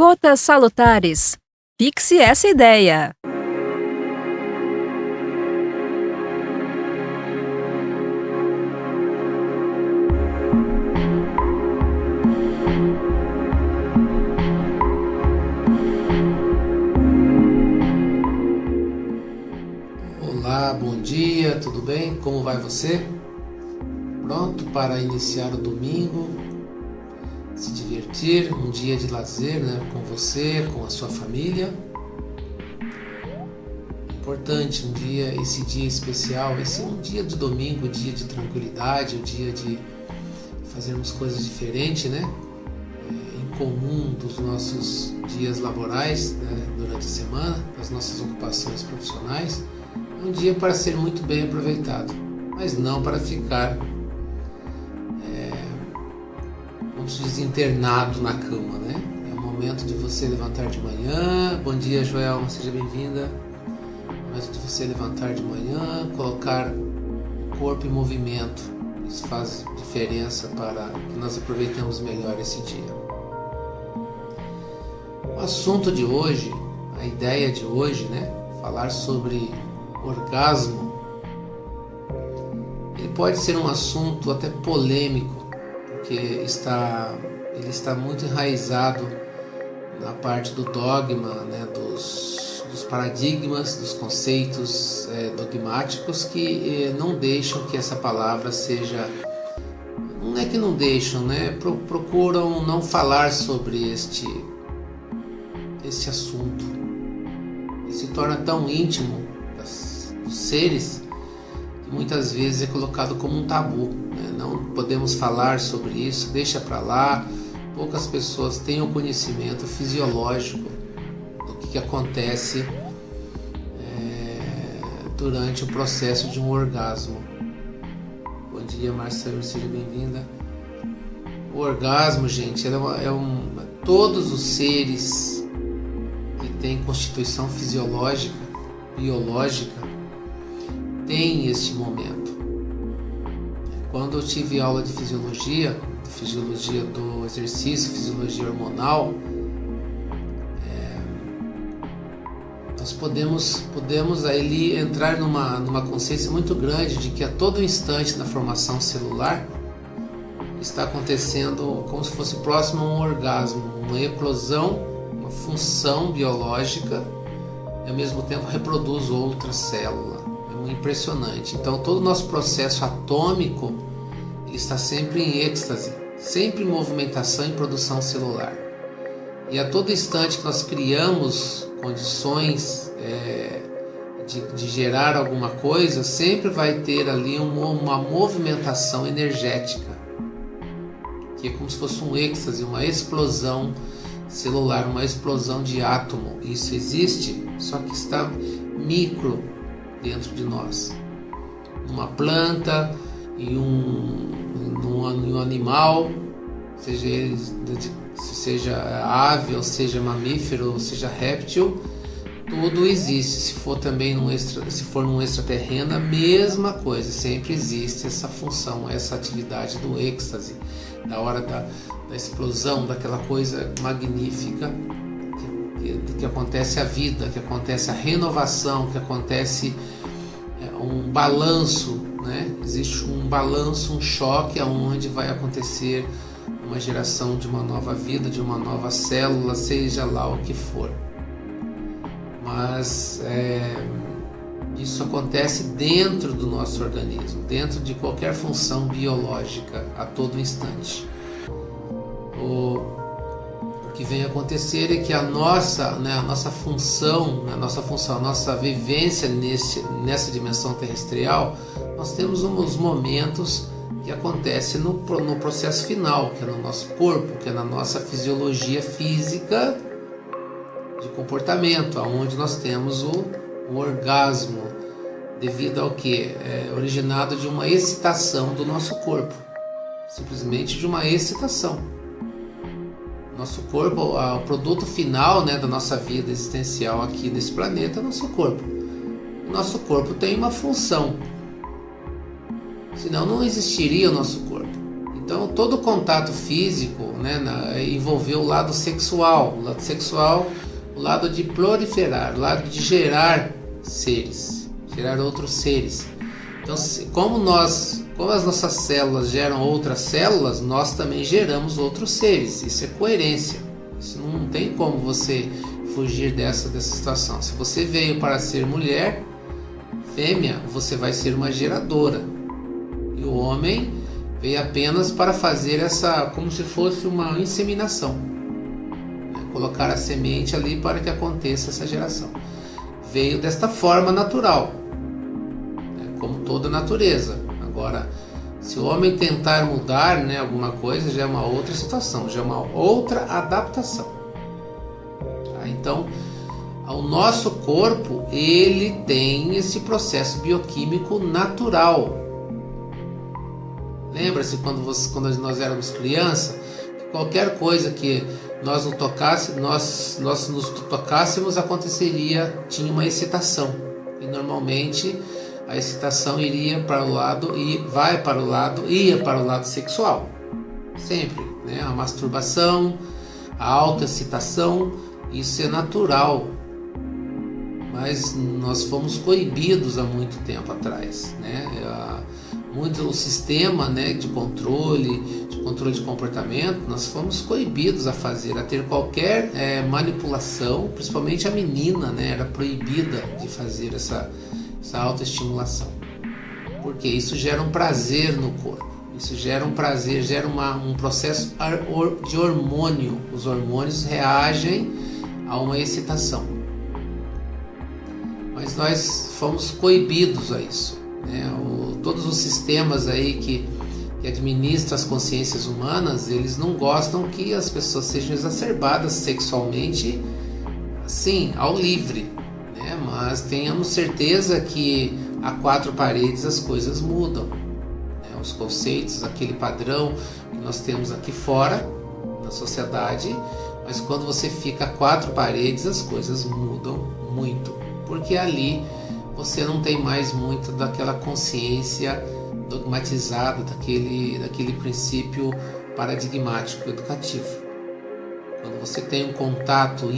Gotas salutares. Fixe essa ideia. Olá, bom dia, tudo bem? Como vai você? Pronto para iniciar o domingo, se divertir, um dia de lazer, com você, com a sua família. Importante, esse dia especial, esse é um dia de domingo, um dia de tranquilidade, um dia de fazermos coisas diferentes, em comum dos nossos dias laborais, durante a semana, das nossas ocupações profissionais. É um dia para ser muito bem aproveitado, mas não para ficar vamos dizer, internado na cama, É o momento de você levantar de manhã. Bom dia, Joelma, seja bem-vinda. É o momento de você levantar de manhã, colocar o corpo em movimento. Isso faz diferença para que nós aproveitemos melhor esse dia. O assunto de hoje, a ideia de hoje, falar sobre orgasmo. Ele pode ser um assunto até polêmico, porque ele está muito enraizado na parte do dogma, dos paradigmas, dos conceitos dogmáticos que não deixam que essa palavra seja... Não é que não deixam, procuram não falar sobre este assunto. Ele se torna tão íntimo dos seres que muitas vezes é colocado como um tabu. Não podemos falar sobre isso, deixa para lá. Poucas pessoas têm o conhecimento fisiológico do que acontece durante o processo de um orgasmo. Bom dia, Marcelo, seja bem-vinda. O orgasmo, gente, todos os seres que têm constituição fisiológica, biológica, têm este momento. Quando eu tive aula de fisiologia do exercício, fisiologia hormonal, nós podemos aí entrar numa consciência muito grande de que a todo instante na formação celular está acontecendo como se fosse próximo a um orgasmo, uma eclosão, uma função biológica, e ao mesmo tempo reproduz outra célula. É impressionante. Então todo o nosso processo atômico ele está sempre em êxtase, sempre em movimentação e produção celular. E a todo instante que nós criamos condições de gerar alguma coisa, sempre vai ter ali uma movimentação energética, que é como se fosse um êxtase, uma explosão celular, uma explosão de átomo. Isso existe, só que está micro dentro de nós. Uma planta e um animal, seja ave, ou seja mamífero, ou seja réptil, tudo existe. Se for num extraterreno, a mesma coisa, sempre existe essa função, essa atividade do êxtase, da hora da explosão, daquela coisa magnífica que acontece a vida, que acontece a renovação, que acontece um balanço, Existe um balanço, um choque, aonde vai acontecer uma geração de uma nova vida, de uma nova célula, seja lá o que for. Mas isso acontece dentro do nosso organismo, dentro de qualquer função biológica, a todo instante. O que vem acontecer é que a nossa função, a nossa vivência nessa dimensão terrestrial, nós temos uns momentos que acontecem no processo final, que é no nosso corpo, que é na nossa fisiologia física de comportamento, onde nós temos o orgasmo, devido ao que? Originado de uma excitação do nosso corpo, simplesmente de uma excitação. Nosso corpo, o produto final da nossa vida existencial aqui nesse planeta é nosso corpo. O nosso corpo tem uma função, senão não existiria o nosso corpo. Então todo contato físico, né, envolveu o lado sexual, o lado de proliferar, o lado de gerar seres, gerar outros seres. Então como as nossas células geram outras células, nós também geramos outros seres. Isso é coerência. Isso não tem como você fugir dessa situação. Se você veio para ser mulher, fêmea, você vai ser uma geradora. E o homem veio apenas para fazer como se fosse uma inseminação, né? Colocar a semente ali para que aconteça essa geração. Veio desta forma natural, né? Como toda a natureza. Agora, se o homem tentar mudar, né, alguma coisa, já é uma outra situação, já é uma outra adaptação. Tá? Então, o nosso corpo, ele tem esse processo bioquímico natural. Lembra-se quando nós éramos criança, qualquer coisa que nós nos tocássemos tinha uma excitação. E normalmente a excitação ia para o lado sexual. Sempre, né? A masturbação, a autoexcitação, isso é natural. Mas nós fomos coibidos há muito tempo atrás, né? O sistema, né, de controle de comportamento, nós fomos coibidos a ter qualquer manipulação, principalmente a menina, né, era proibida de fazer essa autoestimulação, porque isso gera um prazer no corpo, isso gera um prazer, gera um processo de hormônio, os hormônios reagem a uma excitação, mas nós fomos coibidos a isso, né? Todos os sistemas aí que administram as consciências humanas, eles não gostam que as pessoas sejam exacerbadas sexualmente, assim, ao livre, né? Mas tenhamos certeza que a quatro paredes as coisas mudam, né? Os conceitos, aquele padrão que nós temos aqui fora na sociedade, mas quando você fica a quatro paredes as coisas mudam muito, porque ali você não tem mais muito daquela consciência dogmatizada, daquele princípio paradigmático educativo. Quando você tem um contato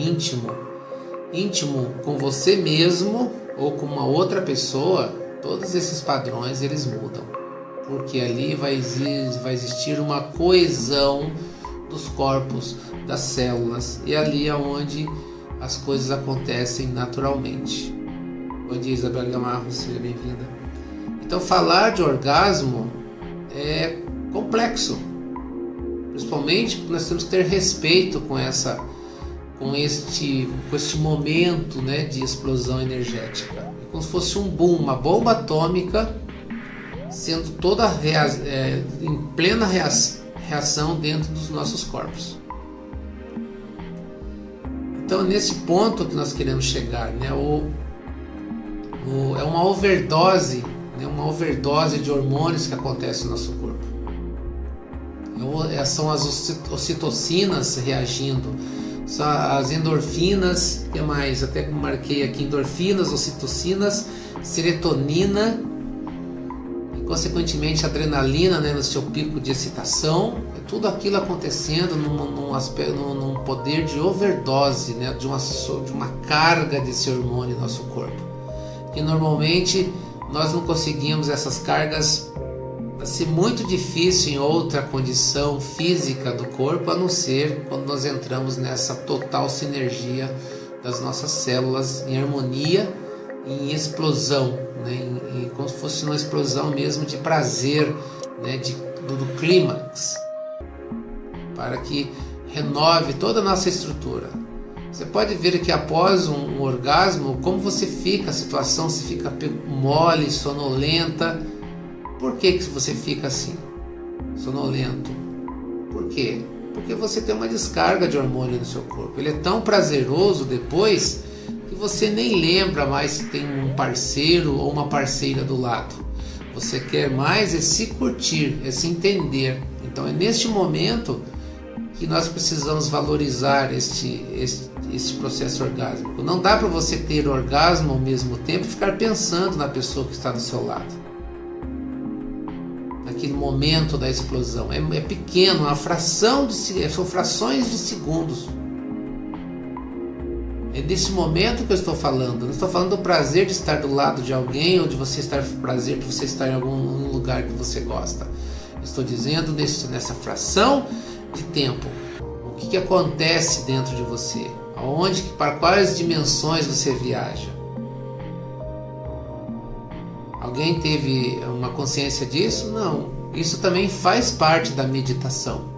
íntimo com você mesmo ou com uma outra pessoa, todos esses padrões eles mudam, porque ali vai existir uma coesão dos corpos, das células, e ali é onde as coisas acontecem naturalmente. Bom dia, Isabel Gamarro, seja bem-vinda. Então, falar de orgasmo é complexo, principalmente porque nós temos que ter respeito com este momento, né, de explosão energética. É como se fosse um boom, uma bomba atômica sendo toda em plena reação dentro dos nossos corpos. Então, nesse ponto que nós queremos chegar, né, é uma overdose, né, uma overdose de hormônios que acontece no nosso corpo. São as ocitocinas reagindo, são as endorfinas, que mais? Até que marquei aqui: endorfinas, ocitocinas, serotonina e consequentemente adrenalina, né, no seu pico de excitação. É tudo aquilo acontecendo num poder de overdose, né, de uma carga desse hormônio no nosso corpo, que normalmente nós não conseguimos essas cargas. Vai ser muito difícil em outra condição física do corpo, a não ser quando nós entramos nessa total sinergia das nossas células em harmonia, em explosão, né? Como se fosse uma explosão mesmo de prazer, né? do clímax, para que renove toda a nossa estrutura. Você pode ver que após um orgasmo, como você fica, a situação, se fica mole, sonolenta. Por que você fica assim, sonolento? Por quê? Porque você tem uma descarga de hormônio no seu corpo. Ele é tão prazeroso depois que você nem lembra mais se tem um parceiro ou uma parceira do lado. Você quer mais se curtir, se entender. Então é neste momento que nós precisamos valorizar este processo orgásmico. Não dá para você ter orgasmo ao mesmo tempo e ficar pensando na pessoa que está do seu lado. naquele momento da explosão. É pequeno, são frações de segundos. É desse momento que eu estou falando. Não estou falando do prazer de estar do lado de alguém ou de você estar prazer de você estar em algum lugar que você gosta. Estou dizendo nessa fração de tempo. O que acontece dentro de você? Para quais dimensões você viaja? Alguém teve uma consciência disso? Não. Isso também faz parte da meditação.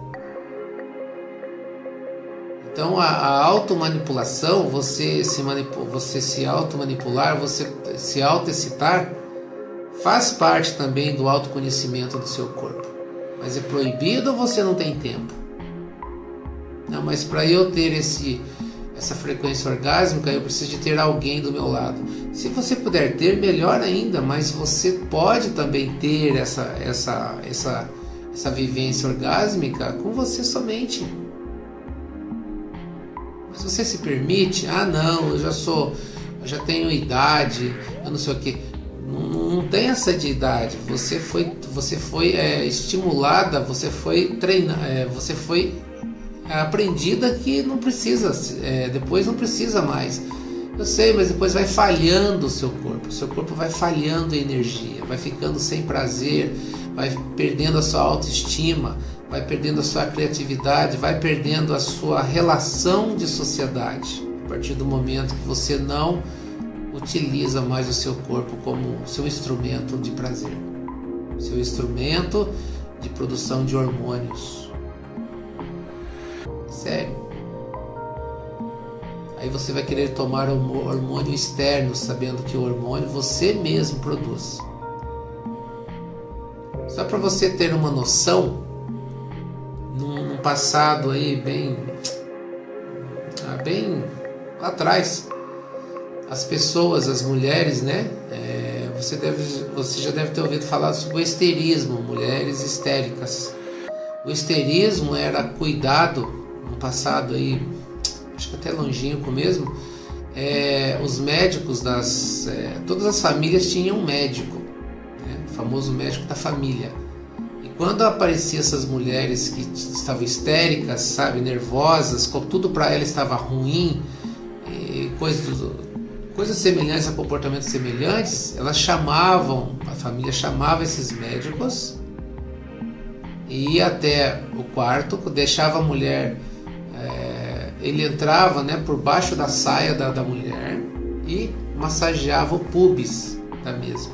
Então a automanipulação, você se automanipular, você se autoexcitar, faz parte também do autoconhecimento do seu corpo. Mas é proibido ou você não tem tempo? Não, mas para eu ter essa frequência orgásmica, eu preciso de ter alguém do meu lado. Se você puder ter, melhor ainda, mas você pode também ter essa vivência orgásmica com você somente. Mas você se permite? Ah, não, eu já tenho idade, eu não sei o que. Não tem essa de idade. Você foi estimulada, você foi treinada, você foi aprendida que não precisa, depois não precisa mais. Eu sei, mas depois vai falhando o seu corpo vai falhando a energia, vai ficando sem prazer, vai perdendo a sua autoestima, vai perdendo a sua criatividade, vai perdendo a sua relação de sociedade, a partir do momento que você não utiliza mais o seu corpo como seu instrumento de prazer, seu instrumento de produção de hormônios. Sério. Aí você vai querer tomar hormônio externo, sabendo que o hormônio você mesmo produz. Só para você ter uma noção, num passado aí bem lá atrás, as pessoas, as mulheres, né? Você já deve ter ouvido falar sobre o histerismo, mulheres histéricas. O histerismo era cuidado no passado aí, acho que até longínquo mesmo. Os médicos todas as famílias tinham um médico, né? O famoso médico da família. E quando apareciam essas mulheres que estavam histéricas, sabe, nervosas, tudo para elas estava ruim, coisas semelhantes a comportamentos semelhantes, a família chamava esses médicos e ia até o quarto, deixava a mulher, ele entrava, né, por baixo da saia da mulher e massageava o pubis da mesma.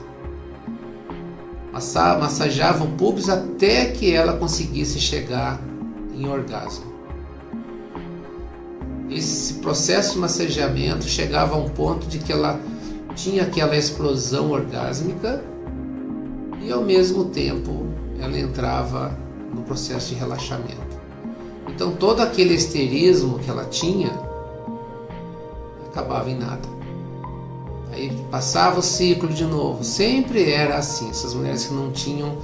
Massageava o pubis até que ela conseguisse chegar em orgasmo. Esse processo de massageamento chegava a um ponto de que ela tinha aquela explosão orgásmica e ao mesmo tempo ela entrava no processo de relaxamento. Então todo aquele histerismo que ela tinha acabava em nada. Aí passava o ciclo de novo. Sempre era assim. Essas mulheres que não tinham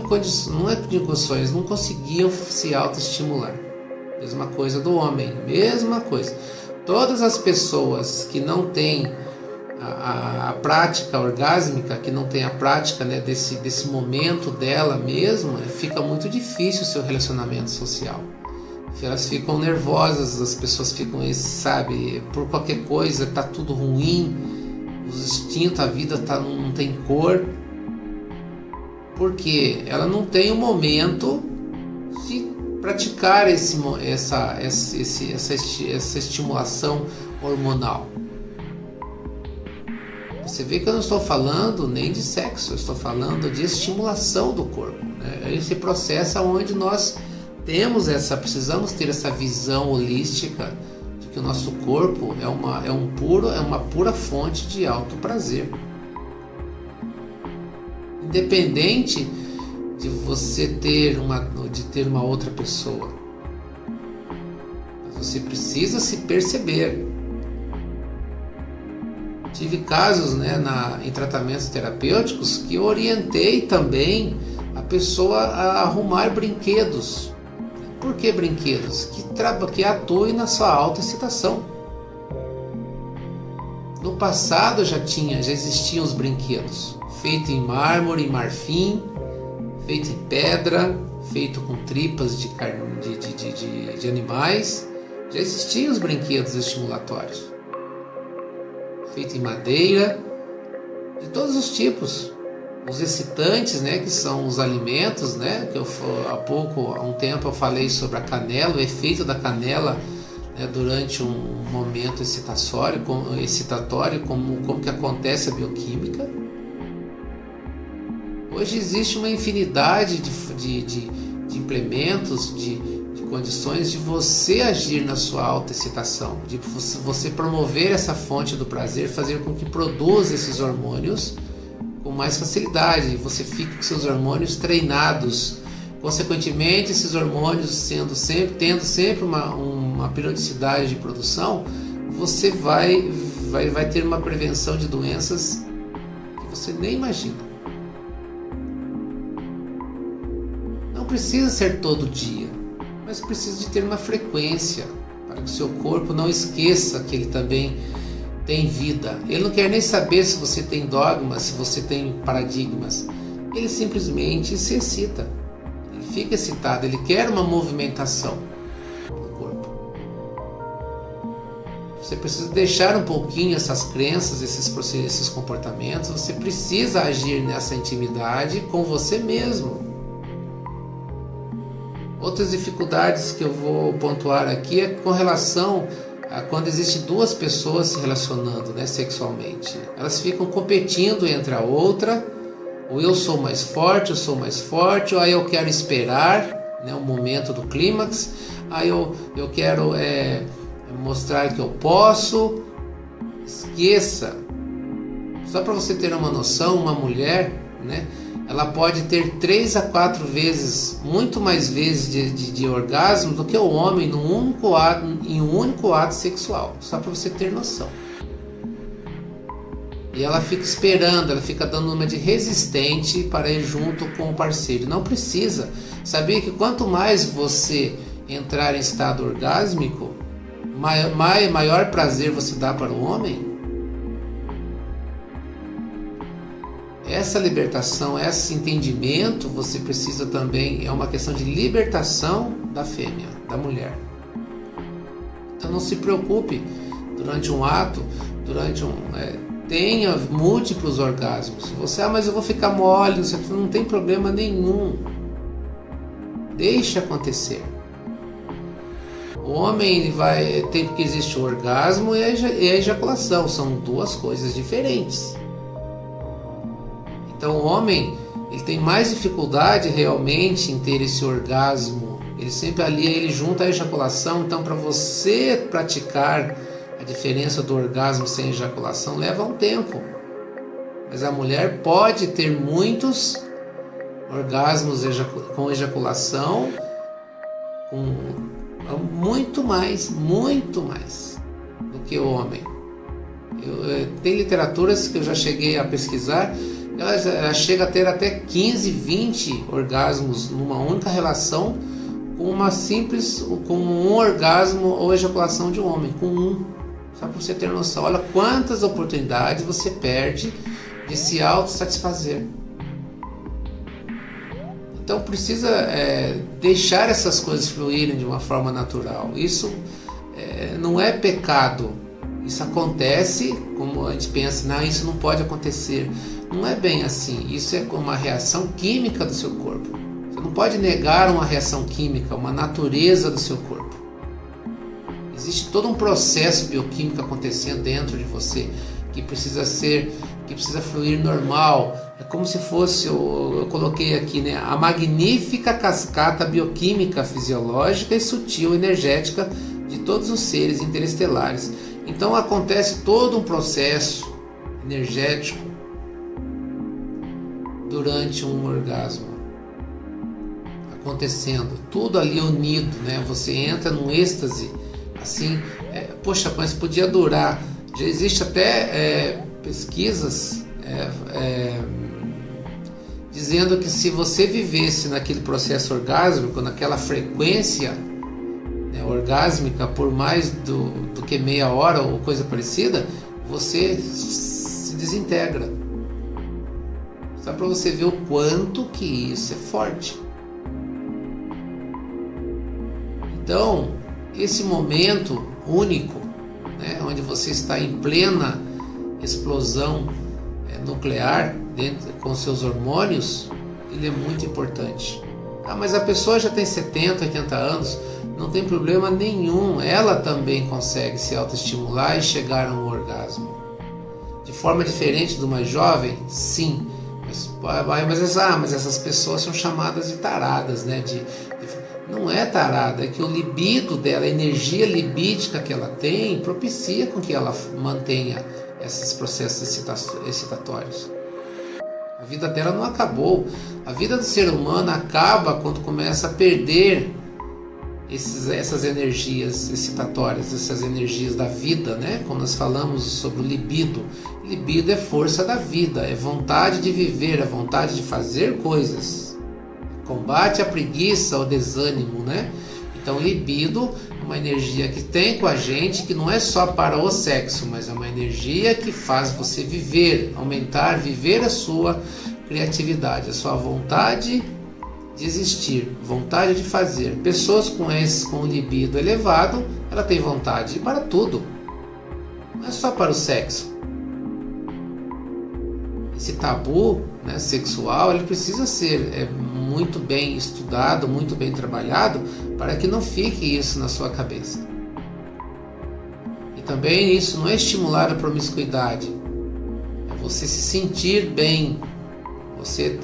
condições, não conseguiam se autoestimular. Mesma coisa do homem, mesma coisa. Todas as pessoas que não têm a prática orgásmica, que não têm a prática, né, desse momento dela mesma, fica muito difícil o seu relacionamento social. Elas ficam nervosas, as pessoas ficam, sabe, por qualquer coisa, tá tudo ruim, os instintos, a vida não tem cor, porque ela não tem um momento de praticar essa estimulação hormonal. Você vê que eu não estou falando nem de sexo, eu estou falando de estimulação do corpo, né? Esse processo onde nós precisamos ter essa visão holística de que o nosso corpo é uma pura fonte de alto prazer. Independente de você ter uma outra pessoa, você precisa se perceber. Tive casos, né, em tratamentos terapêuticos que eu orientei também a pessoa a arrumar brinquedos. Por que brinquedos? Que atuem na sua autoexcitação. No passado já existiam os brinquedos, feito em mármore, em marfim, feito em pedra, feito com tripas de animais. Já existiam os brinquedos estimulatórios, feito em madeira, de todos os tipos. Os excitantes, né, que são os alimentos, né, que há um tempo eu falei sobre a canela, o efeito da canela, né, durante um momento excitatório, como que acontece a bioquímica. Hoje existe uma infinidade de implementos, de condições de você agir na sua autoexcitação, de você promover essa fonte do prazer, fazer com que produza esses hormônios com mais facilidade, você fica com seus hormônios treinados. Consequentemente, esses hormônios tendo sempre uma periodicidade de produção, você vai ter uma prevenção de doenças que você nem imagina. Não precisa ser todo dia, mas precisa de ter uma frequência para que o seu corpo não esqueça que ele também tem vida. Ele não quer nem saber se você tem dogmas, se você tem paradigmas. Ele simplesmente se excita. Ele fica excitado, ele quer uma movimentação no corpo. Você precisa deixar um pouquinho essas crenças, esses comportamentos. Você precisa agir nessa intimidade com você mesmo. Outras dificuldades que eu vou pontuar aqui é com relação a quando existem duas pessoas se relacionando, né, sexualmente. Elas ficam competindo entre a outra, ou eu sou mais forte, ou aí eu quero esperar, né, o momento do clímax, aí eu quero mostrar que eu posso. Esqueça. Só para você ter uma noção, uma mulher, né, ela pode ter 3 a 4 vezes, muito mais vezes de orgasmo do que o homem em um único ato sexual. Só para você ter noção. E ela fica esperando, ela fica dando uma de resistente para ir junto com o parceiro. Não precisa. Sabia que quanto mais você entrar em estado orgásmico, maior prazer você dá para o homem? Essa libertação, esse entendimento, você precisa também, é uma questão de libertação da fêmea, da mulher. Então não se preocupe durante um ato, tenha múltiplos orgasmos. Você, mas eu vou ficar mole, não tem problema nenhum. Deixe acontecer. O homem ele tem que existe o orgasmo e a ejaculação, são duas coisas diferentes. Então o homem ele tem mais dificuldade realmente em ter esse orgasmo. Ele sempre ali ele junta a ejaculação. Então para você praticar a diferença do orgasmo sem ejaculação leva um tempo. Mas a mulher pode ter muitos orgasmos com ejaculação, com muito mais do que o homem. Tem literaturas que eu já cheguei a pesquisar. Ela chega a ter até 15, 20 orgasmos numa única relação com um orgasmo ou ejaculação de um homem, com um. Só para você ter noção, olha quantas oportunidades você perde de se autossatisfazer. Então precisa deixar essas coisas fluírem de uma forma natural. Isso não é pecado. Isso acontece, como a gente pensa, não, isso não pode acontecer. Não é bem assim. Isso é uma reação química do seu corpo. Você não pode negar uma reação química, uma natureza do seu corpo. Existe todo um processo bioquímico acontecendo dentro de você que precisa fluir normal. É como se fosse, eu coloquei aqui, né, a magnífica cascata bioquímica, fisiológica e sutil energética de todos os seres interestelares. Então acontece todo um processo energético durante um orgasmo, acontecendo, tudo ali unido, né? Você entra num êxtase, assim, poxa, mas podia durar. Já existe até pesquisas dizendo que se você vivesse naquele processo orgásmico, naquela frequência, né, orgásmica por mais do que meia hora ou coisa parecida, você se desintegra. Só para você ver o quanto que isso é forte. Então, esse momento único, né, onde você está em plena explosão nuclear com seus hormônios, ele é muito importante. Mas a pessoa já tem 70, 80 anos, não tem problema nenhum, ela também consegue se autoestimular e chegar a um orgasmo. De forma diferente do mais jovem, sim, mas essas pessoas são chamadas de taradas, né? Não é tarada, é que o libido dela, a energia libídica que ela tem, propicia com que ela mantenha esses processos excitatórios. A vida dela não acabou. A vida do ser humano acaba quando começa a perder essas energias excitatórias, essas energias da vida, né? Quando nós falamos sobre o libido, libido é força da vida, é vontade de viver, é vontade de fazer coisas, combate a preguiça, o desânimo, né? Então libido é uma energia que tem com a gente, que não é só para o sexo, mas é uma energia que faz você viver, aumentar, viver a sua criatividade, a sua vontade de existir, vontade de fazer. Pessoas com libido elevado, ela tem vontade para tudo, não é só para o sexo. Esse tabu, né, sexual, ele precisa ser muito bem estudado, muito bem trabalhado, para que não fique isso na sua cabeça. E também isso não é estimular a promiscuidade, é você se sentir bem, você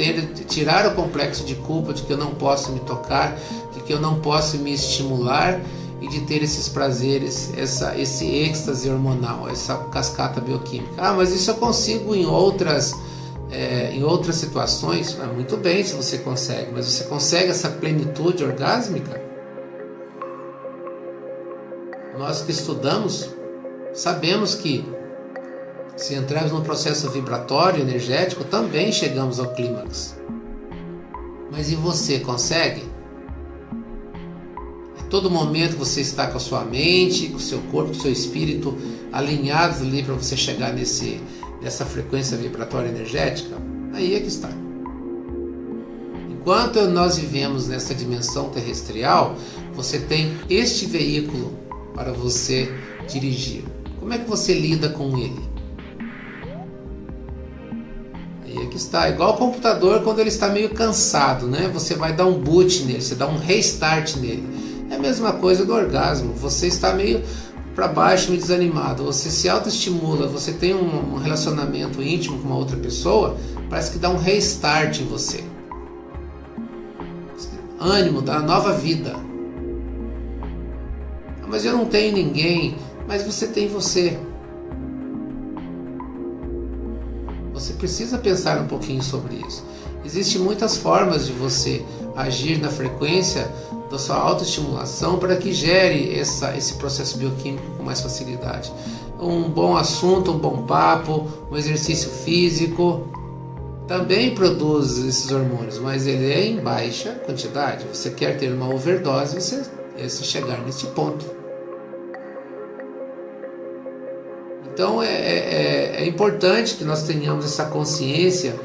tirar o complexo de culpa de que eu não posso me tocar, de que eu não posso me estimular e de ter esses prazeres, esse êxtase hormonal, essa cascata bioquímica. Mas isso eu consigo em outras situações. Muito bem se você consegue, mas você consegue essa plenitude orgásmica? Nós que estudamos sabemos que se entrarmos no processo vibratório, energético, também chegamos ao clímax. Mas e você consegue? A todo momento você está com a sua mente, com o seu corpo, com o seu espírito alinhados ali para você chegar nessa frequência vibratória energética? Aí é que está. Enquanto nós vivemos nessa dimensão terrestrial, você tem este veículo para você dirigir. Como é que você lida com ele? Aí é que está. Igual o computador quando ele está meio cansado, né? Você vai dar um boot nele, você dá um restart nele. É a mesma coisa do orgasmo. Você está meio para baixo, meio desanimado. Você se autoestimula, você tem um relacionamento íntimo com uma outra pessoa, parece que dá um restart em você. Ânimo, dá uma nova vida. Mas eu não tenho ninguém. Mas você tem você. Você precisa pensar um pouquinho sobre isso. Existem muitas formas de você agir na frequência da sua autoestimulação para que gere esse processo bioquímico com mais facilidade. Um bom assunto, um bom papo, um exercício físico também produz esses hormônios, mas ele é em baixa quantidade. Você quer ter uma overdose, você chegar nesse ponto. Então é importante que nós tenhamos essa consciência,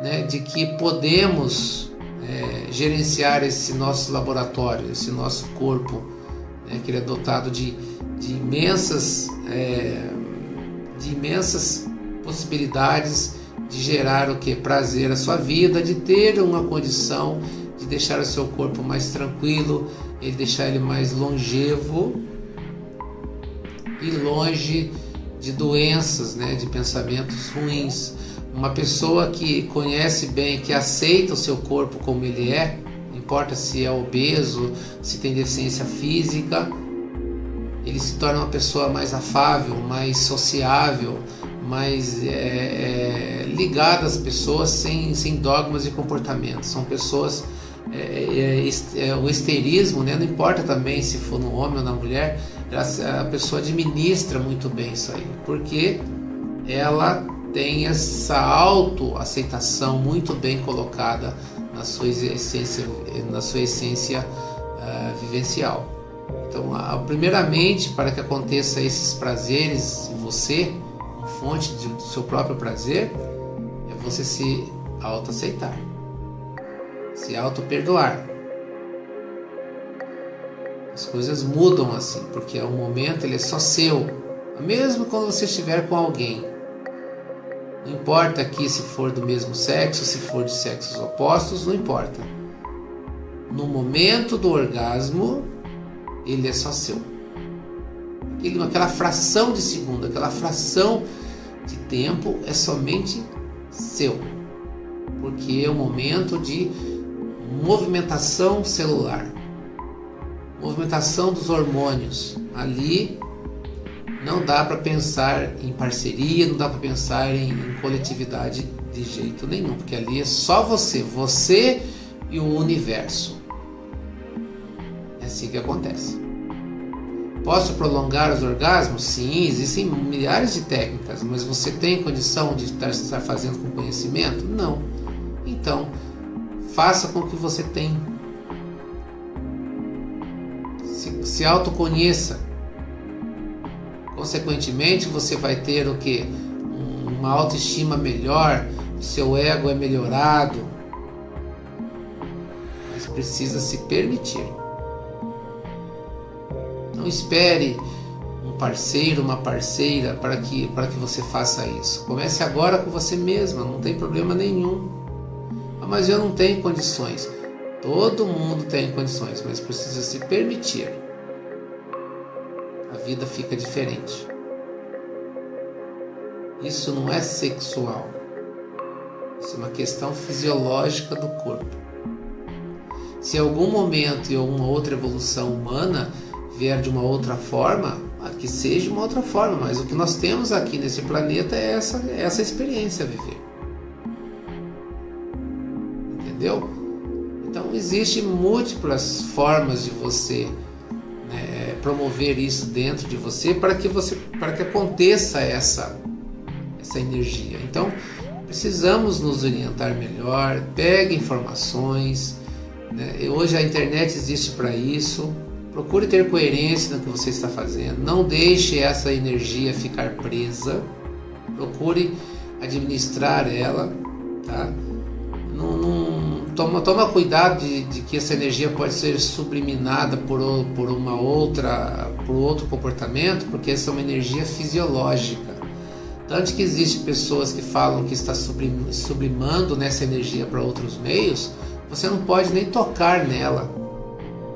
né, de que podemos gerenciar esse nosso laboratório, esse nosso corpo, né, que ele é dotado de imensas possibilidades de gerar o que? Prazer à sua vida, de ter uma condição de deixar o seu corpo mais tranquilo, de deixar ele mais longevo e longe de doenças, né, de pensamentos ruins. Uma pessoa que conhece bem, que aceita o seu corpo como ele é, não importa se é obeso, se tem deficiência física, ele se torna uma pessoa mais afável, mais sociável, mais ligada às pessoas, sem dogmas e comportamentos. São pessoas, o esterismo, né, não importa também se for no homem ou na mulher, a pessoa administra muito bem isso aí, porque ela tem essa autoaceitação muito bem colocada na sua essência vivencial. Então, primeiramente, para que aconteça esses prazeres em você, um fonte do seu próprio prazer, é você se autoaceitar, se auto-perdoar. As coisas mudam assim, porque o momento ele é só seu, mesmo quando você estiver com alguém. Não importa aqui se for do mesmo sexo, se for de sexos opostos, não importa. No momento do orgasmo, ele é só seu. Aquela fração de segundo, aquela fração de tempo é somente seu. Porque é um momento de movimentação celular, movimentação dos hormônios. Ali não dá para pensar em parceria, não dá para pensar em coletividade de jeito nenhum, porque ali é só você e o universo. É assim que acontece. Posso prolongar os orgasmos? Sim, existem milhares de técnicas, mas você tem condição de estar fazendo com conhecimento? Não. Então, faça com o que você tem. Se autoconheça. Consequentemente, você vai ter o quê? Uma autoestima melhor, o seu ego é melhorado. Mas precisa se permitir. Não espere um parceiro, uma parceira para que você faça isso. Comece agora com você mesma, não tem problema nenhum. Mas eu não tenho condições. Todo mundo tem condições, mas precisa se permitir. A vida fica diferente. Isso não é sexual. Isso é uma questão fisiológica do corpo. Se em algum momento e alguma outra evolução humana vier de uma outra forma, que seja uma outra forma, mas o que nós temos aqui nesse planeta é essa experiência a viver. Entendeu? Então existem múltiplas formas de você promover isso dentro de você para que aconteça essa energia. Então precisamos nos orientar melhor, pegue informações, Hoje a internet existe para isso. Procure ter coerência no que você está fazendo, não deixe essa energia ficar presa, procure administrar ela, tá? Toma cuidado de que essa energia pode ser subliminada por outro comportamento, porque essa é uma energia fisiológica. Tanto que existem pessoas que falam que está sublimando nessa energia para outros meios, você não pode nem tocar nela.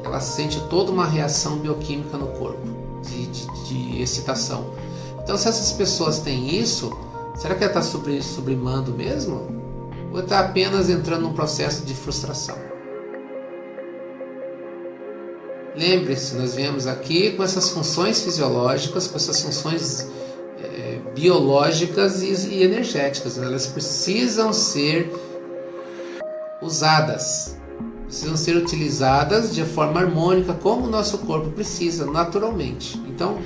Ela sente toda uma reação bioquímica no corpo, de excitação. Então, se essas pessoas têm isso, será que ela está sublimando mesmo? Ou está apenas entrando num processo de frustração? Lembre-se, nós viemos aqui com essas funções fisiológicas, com essas funções biológicas e energéticas. Elas precisam ser usadas. Precisam ser utilizadas de forma harmônica, como o nosso corpo precisa, naturalmente. Então,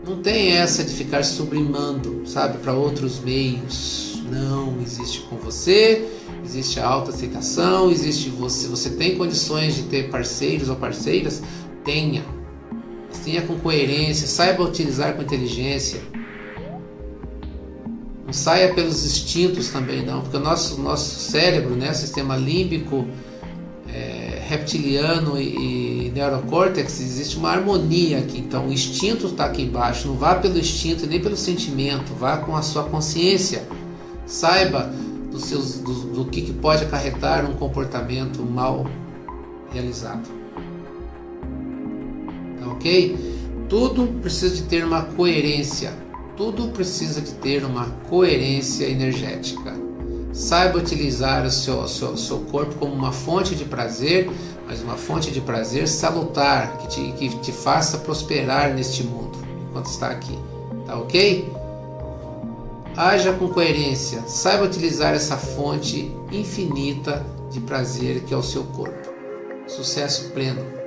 não tem essa de ficar sublimando, sabe, para outros meios. Não, existe com você, existe a autoaceitação, existe você. Você tem condições de ter parceiros ou parceiras? Tenha. Mas tenha com coerência, saiba utilizar com inteligência. Não saia pelos instintos também, não, porque o nosso cérebro, sistema límbico, reptiliano e neurocórtex, existe uma harmonia aqui. Então o instinto está aqui embaixo. Não vá pelo instinto nem pelo sentimento, vá com a sua consciência. Saiba do que pode acarretar um comportamento mal realizado. Tá ok? Tudo precisa de ter uma coerência. Tudo precisa de ter uma coerência energética. Saiba utilizar o seu corpo como uma fonte de prazer, mas uma fonte de prazer salutar, que te faça prosperar neste mundo, enquanto está aqui. Tá ok? Haja com coerência, saiba utilizar essa fonte infinita de prazer que é o seu corpo. Sucesso pleno!